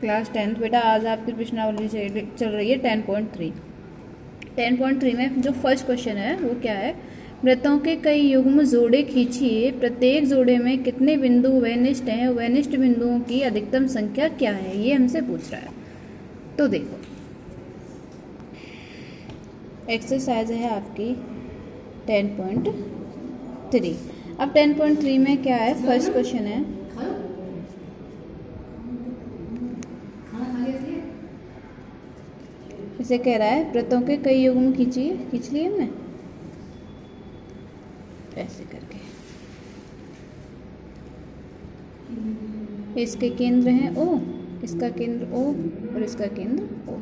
Class 10th बेटा, आज आपकी प्रश्नावली चल रही है 10.3। 10.3 में जो फर्स्ट क्वेश्चन है वो क्या है, वृत्तों के कई युग्म जोड़े खींचिए, प्रत्येक जोड़े में कितने बिंदु वेनिस्ट हैं, वेनिस्ट बिंदुओं की अधिकतम संख्या क्या है, ये हमसे पूछ रहा है। तो देखो एक्सरसाइज है आपकी 10.3। अब 10.3 में क्या है, फर्स्ट क्वेश्चन है, इसे कह रहा है वृत्तों के कई युग्म खींचिए, खींच लिए हमने ऐसे करके, इसके केंद्र हैं O, इसका केंद्र O और इसका केंद्र O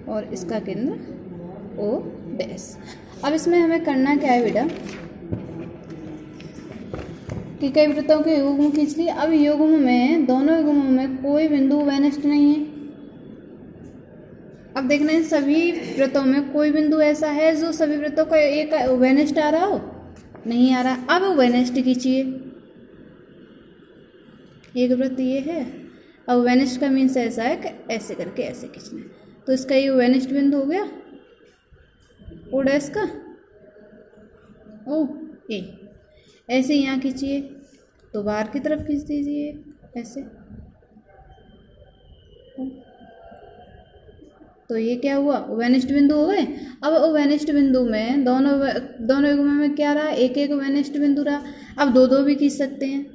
और इसका केंद्र O डैश। अब इसमें हमें करना क्या है बेटा कि कई वृत्तों के युग्म खींच लिए। अब युग्म में, दोनों युग्मों में कोई बिंदु वेनिस्ट नहीं है। अब देखना है सभी वृत्तों में कोई बिंदु ऐसा है जो सभी वृत्तों का एक वेनिस्ट आ रहा हो, नहीं आ रहा। अब वेनिस्ट खींचिए, एक वृत्त ये है, अब वेनिस्ट का मीन्स ऐसा है कि ऐसे करके ऐसे खींचना है, तो इसका ये वेनिस्ट बिंदु हो गया ओ डैश का, ओ ए। ऐसे यहाँ खींचिए तो बाहर की तरफ खींच दीजिए ऐसे, तो ये क्या हुआ, वेनिस्ट बिंदु हो गए। अब वेनिस्ट बिंदु में दोनों युग्मों में क्या रहा, एक एक वेनिस्ट बिंदु रहा। अब दो दो भी खींच सकते हैं,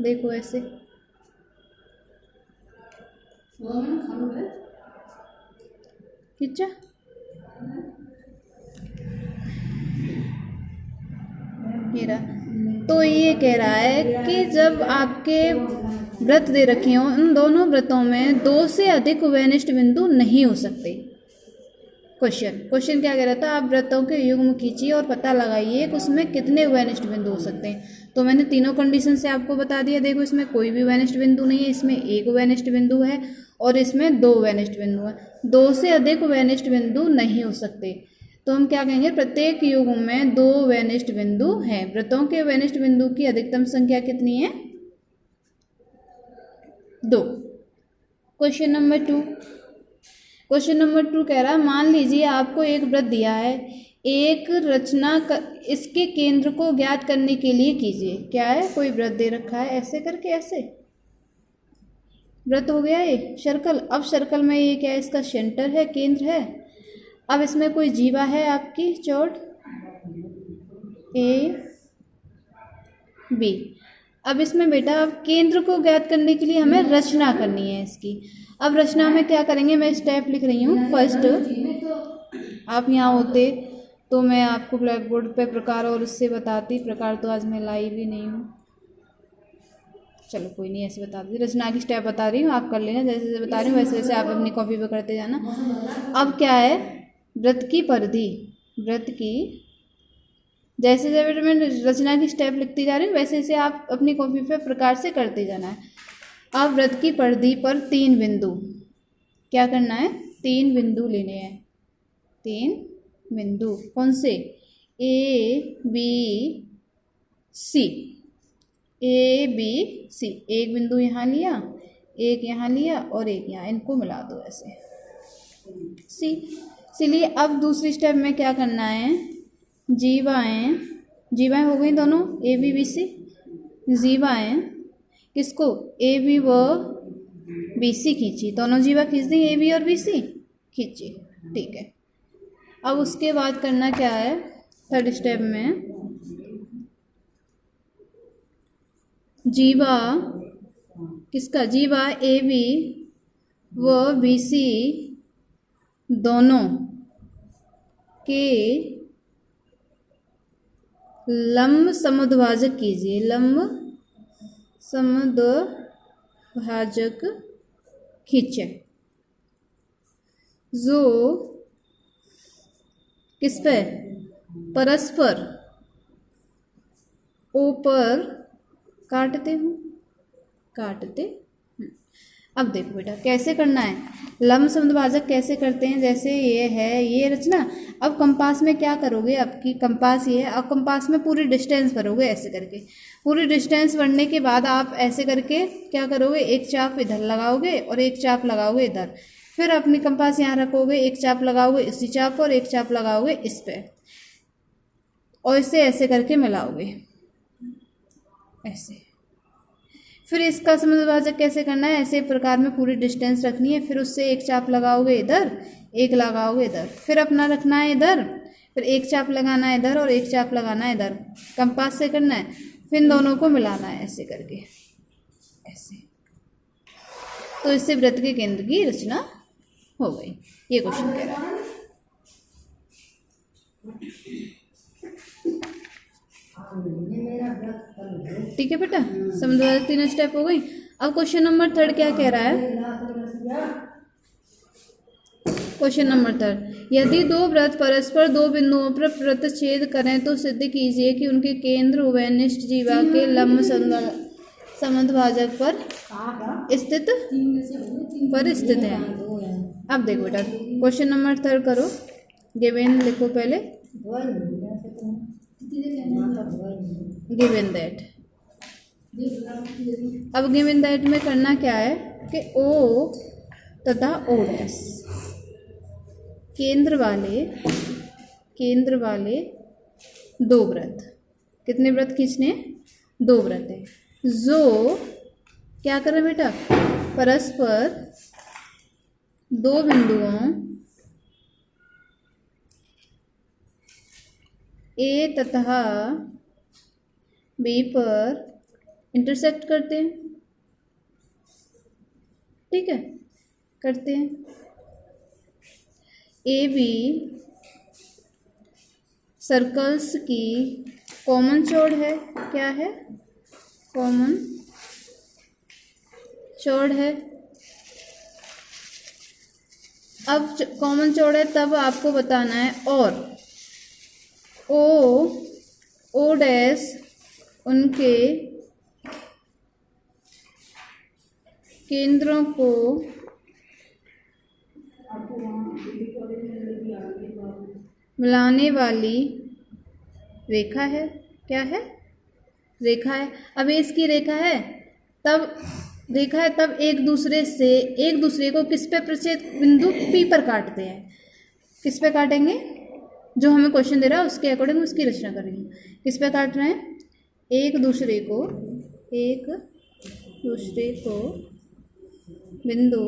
देखो ऐसे, खींचा, ये रहा। तो ये कह रहा है कि जब आपके वृत्त दे रखे हों, उन दोनों वृत्तों में दो से अधिक वेनिस्ट बिंदु नहीं हो सकते। क्वेश्चन क्या कह रहा था, आप वृत्तों के युग्म खींचिए और पता लगाइए कि उसमें कितने वेनिस्ट बिंदु हो सकते हैं। तो मैंने तीनों कंडीशन से आपको बता दिया। देखो इसमें कोई भी वेनिस्ट बिंदु नहीं है, इसमें एक वेनिस्ट बिंदु है और इसमें दो वेनिस्ट बिंदु है। दो से अधिक वेनिस्ट बिंदु नहीं हो सकते, तो हम क्या कहेंगे, प्रत्येक युग्म में दो वेनिस्ट बिंदु हैं। वृत्तों के वेनिस्ट बिंदु की अधिकतम संख्या कितनी है, दो। क्वेश्चन नंबर 2, क्वेश्चन नंबर 2 कह रहा है, मान लीजिए आपको एक वृत्त दिया है, एक रचना इसके केंद्र को ज्ञात करने के लिए कीजिए। क्या है, कोई वृत्त दे रखा है, ऐसे करके ऐसे वृत्त हो गया ये सर्कल। अब सर्कल में ये क्या है, इसका सेंटर है, केंद्र है। अब इसमें कोई जीवा है आपकी चौड़ ए बी। अब इसमें बेटा अब केंद्र को ज्ञात करने के लिए हमें रचना करनी है इसकी। अब रचना में क्या करेंगे, मैं स्टेप लिख रही हूँ। फर्स्ट आप यहाँ होते तो मैं आपको ब्लैक बोर्ड पे प्रकार और उससे बताती, प्रकार तो आज मैं लाई भी नहीं हूँ, चलो कोई नहीं, ऐसे बता दी। रचना की स्टेप बता रही हूँ, आप कर लेना, जैसे जैसे बता रही हूँ वैसे वैसे आप अपनी कॉपी पे करते जाना। अब क्या है, वृत्त की परिधि, वृत्त की, जैसे जैसे मैं रचना की स्टेप लिखती जा रही हूँ वैसे वैसे आप अपनी कॉपी पे प्रकार से करते जाना है। अब वृत्त की परिधि पर तीन बिंदु, क्या करना है, तीन बिंदु लेने हैं, तीन बिंदु। कौन से, A B C, A B C. एक बिंदु यहाँ लिया, एक यहाँ लिया और एक यहाँ, इनको मिला दो ऐसे सी। इसीलिए अब दूसरी स्टेप में क्या करना है, जीवाएँ, जीवाएँ हो गई दोनों ए बी बी सी। जीवाएँ किसको, ए बी व बी सी खींची, दोनों जीवा खींच दी, ए बी और बी सी खींची, ठीक है। अब उसके बाद करना क्या है, थर्ड स्टेप में जीवा किसका, जीवा ए बी व बी सी दोनों के लंब समुद्भाजक कीजिए, लंब समुद्भाजक खींचे, जो किस पे, परस्पर ओ पर काटते हूँ, काटते। अब देखो बेटा कैसे करना है, लंब समद्विभाजक कैसे करते हैं, जैसे ये है ये रचना। अब कंपास में क्या करोगे, आपकी कंपास ये है, अब कंपास में पूरी डिस्टेंस भरोगे ऐसे करके। पूरी डिस्टेंस भरने के बाद आप ऐसे करके क्या करोगे, एक चाप इधर लगाओगे और एक चाप लगाओगे इधर, फिर अपनी कंपास यहाँ रखोगे, एक चाप लगाओगे इसी चाप पर और एक चाप लगाओगे इस पे, और इसे ऐसे करके मिलाओगे ऐसे। फिर इसका समद्विभाजक कैसे करना है, ऐसे प्रकार में पूरी डिस्टेंस रखनी है, फिर उससे एक चाप लगाओगे इधर, एक लगाओगे इधर, फिर अपना रखना है इधर, फिर एक चाप लगाना है इधर और एक चाप लगाना है इधर, कंपास से करना है, फिर इन दोनों को मिलाना है ऐसे करके ऐसे। तो इससे वृत्त के केंद्र की रचना हो गई। ये क्वेश्चन कह रहा है। ठीक है बेटा, समद्विभाजक 3 स्टेप हो गई। अब क्वेश्चन नंबर 3 क्या कह रहा है, क्वेश्चन नंबर 3, यदि दो वृत्त परस्पर दो बिंदुओं पर प्रतिच्छेद करें तो सिद्ध कीजिए कि उनके केंद्र उभयनिष्ठ जीवा के लंब समद्विभाजक पर स्थित है। अब देखो बेटा क्वेश्चन नंबर 3 करो, गिवन लिखो पहले, गिवन दैट। अब गिवन दैट में करना क्या है कि ओ तथा ओ डैश केंद्र वाले दो वृत्त, कितने वृत्त खींचने, 2 वृत्त है, जो क्या कर रहे हैं बेटा, परस्पर दो बिंदुओं ए तथा बी पर इंटरसेक्ट करते हैं। ठीक है, करते हैं। ए बी सर्कल्स की कॉमन चौड़ है, क्या है, कॉमन चौड़ है। अब कॉमन चौड़ है तब आपको बताना है, और ओ डैश उनके केंद्रों को मिलाने वाली रेखा है, क्या है, रेखा है। अब ये इसकी रेखा है, तब एक दूसरे को किस पे प्रच्छेद बिंदु पी पर काटते हैं। किस पे काटेंगे, जो हमें क्वेश्चन दे रहा है उसके अकॉर्डिंग उसकी रचना कर रही हूँ। किस पे काट रहे हैं, एक दूसरे को बिंदु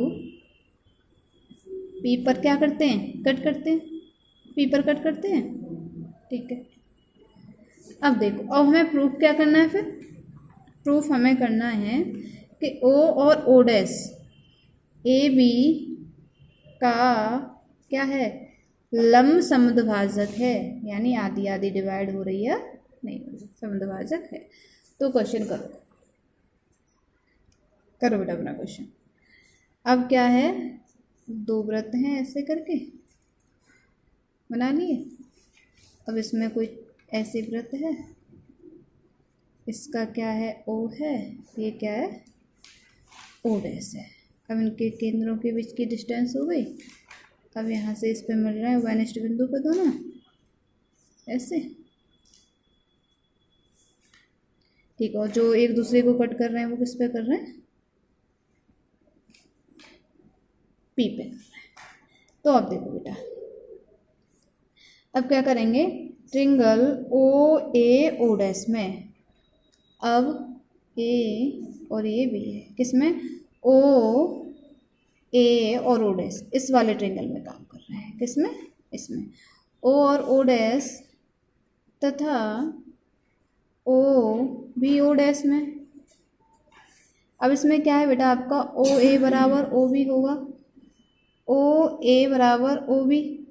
पी पर क्या करते हैं, कट करते हैं, पी पर कट करते हैं। ठीक है, अब देखो, अब हमें प्रूफ क्या करना है, फिर प्रूफ हमें करना है कि ओ और ओ डैश ए बी का क्या है, लंब समद्विभाजक है, यानी आधी आधी डिवाइड हो रही है, नहीं समद्विभाजक है। तो क्वेश्चन करो बेटा अपना क्वेश्चन। अब क्या है, 2 वृत्त हैं ऐसे करके बना लिए। अब इसमें कोई ऐसे वृत्त है, इसका क्या है, ओ है, ये क्या है, ओ डैश है। अब इनके केंद्रों के बीच की डिस्टेंस हो गई। अब यहाँ से इस पे मिल रहा है उभयनिष्ठ बिंदु पे दोनों ऐसे। ठीक है, और जो एक दूसरे को कट कर रहे हैं वो किस पे कर रहे हैं, पी पे कर रहे हैं। तो अब देखो बेटा, अब क्या करेंगे, ट्रिंगल ओ ए ओ डैश में, अब ए और ए भी है, किसमें, ओ ए और ओ डैश इस वाले ट्रिंगल में काम कर रहे हैं, किसमें, इसमें, ओ और ओ डैश तथा ओ बी ओ डैश में। अब इसमें क्या है बेटा, आपका ओ ए बराबर ओ बी होगा, ओ ए बराबर ओ बी,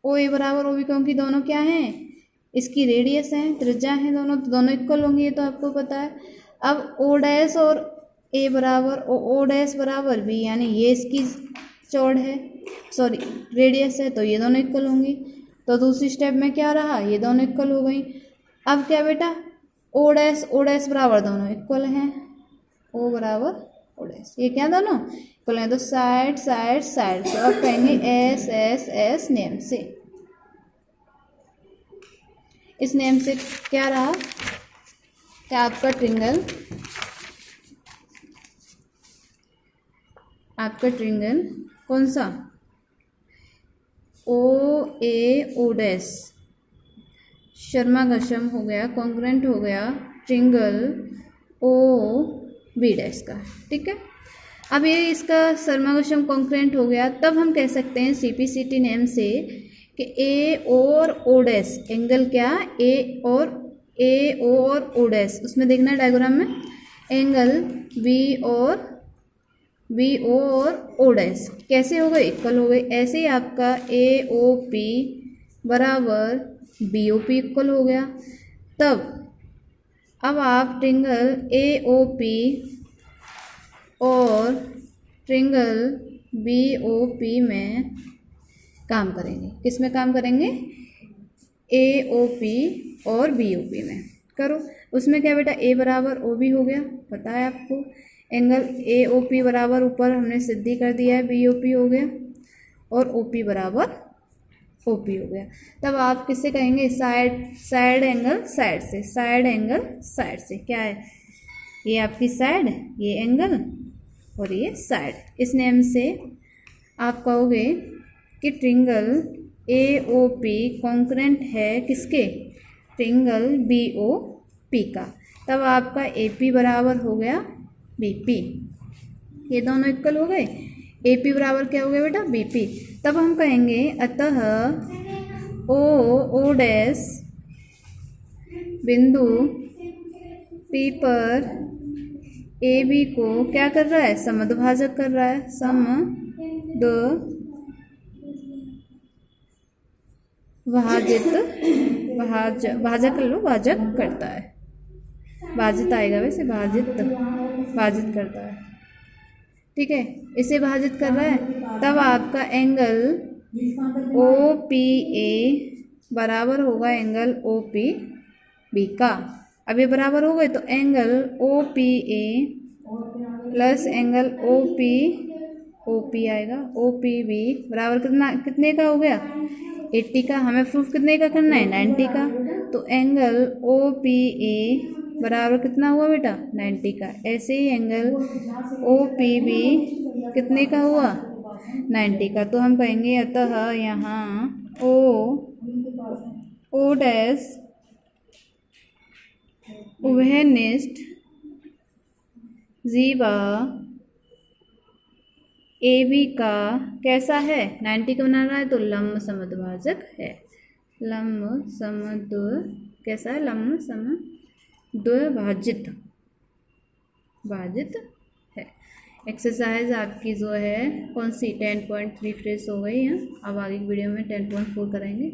ओ ए बराबर ओ बी, क्योंकि दोनों क्या हैं, इसकी रेडियस हैं, त्रिज्या हैं दोनों इक्वल होंगी, ये तो आपको पता है। अब ओ डैश और ए बराबर ओ डैश बराबर बी, यानी ये इसकी चौड़ है, सॉरी रेडियस है, तो ये दोनों इक्वल होंगी। तो दूसरी स्टेप में क्या रहा, ये दोनों इक्वल हो गई। अब क्या बेटा, ओ डैश बराबर दोनों इक्वल हैं, ओ बराबर ओडेस, ये क्या दोनों इक्वल हैं, तो साइड साइड साइड। तो अब कहेंगे एस एस एस नेम से। इस नेम से क्या रहा कि आपका ट्रिंगल कौन सा, ओ ए ओडेस, शर्मा घशम हो गया, कॉन्ग्रेंट हो गया ट्रिंगल ओ बी डैश का। ठीक है, अब ये इसका शर्मा घशम कॉन्ग्रेंट हो गया, तब हम कह सकते हैं सीपीसीटी नेम से कि ए और ओ डैश एंगल क्या, ए ओ और ओ डैश, उसमें देखना डायग्राम में एंगल बी ओ और ओ डैश कैसे हो गए, इक्वल हो गए। ऐसे ही आपका ए ओ पी बराबर बी ओ पी इक्वल हो गया। तब अब आप ट्रिंगल ए ओ पी और ट्रिंगल बी ओ पी में काम करेंगे। किस में काम करेंगे, ए ओ पी और बी ओ पी में करो। उसमें क्या बेटा, ए बराबर ओ बी हो गया, पता है आपको। एंगल ए ओ पी बराबर ऊपर हमने सिद्धि कर दिया है, बी ओ पी हो गया, और ओ पी बराबर ओ पी हो गया। तब आप किससे कहेंगे, साइड एंगल साइड से, साइड एंगल साइड से। क्या है, ये आपकी साइड, ये एंगल और ये साइड। इस नेम से आप कहोगे कि ट्रिंगल ए ओ पी कॉन्करेंट है किसके, ट्रिंगल बी ओ पी का। तब आपका ए पी बराबर हो गया बी पी, ये दोनों इक्वल हो गए। ए पी बराबर क्या हो गया बेटा, बी पी। तब हम कहेंगे अतः ओ डैश बिंदु पी पर ए बी को क्या कर रहा है, समद्विभाजक कर रहा है, भाजक कर लो, भाजक करता है, भाजित आएगा वैसे, भाजित करता है। ठीक है, इसे भाजित कर रहा है। तब आपका एंगल ओ पी ए बराबर होगा एंगल ओ पी बी का। अब ये बराबर हो गए तो angle O P A plus angle O P आएगा, ओ पी बी बराबर कितने का हो गया, 80 का। हमें प्रूफ कितने का करना है, 90 का। तो एंगल ओ पी ए बराबर कितना हुआ बेटा, 90 का। ऐसे ही एंगल ओ पी बी कितने का हुआ, 90 का। तो हम कहेंगे अतः यहाँ ओ डैश उभयनिष्ठ जीवा ए बी का कैसा है, 90 का बना रहा है तो लंब समद्विभाजक है। लंब समद्विभाजित कैसा है, लंब समद्विभाजित है। एक्सरसाइज आपकी जो है कौन सी 10.3 फ्रेश हो गई है। अब आगे की वीडियो में 10.4 करेंगे।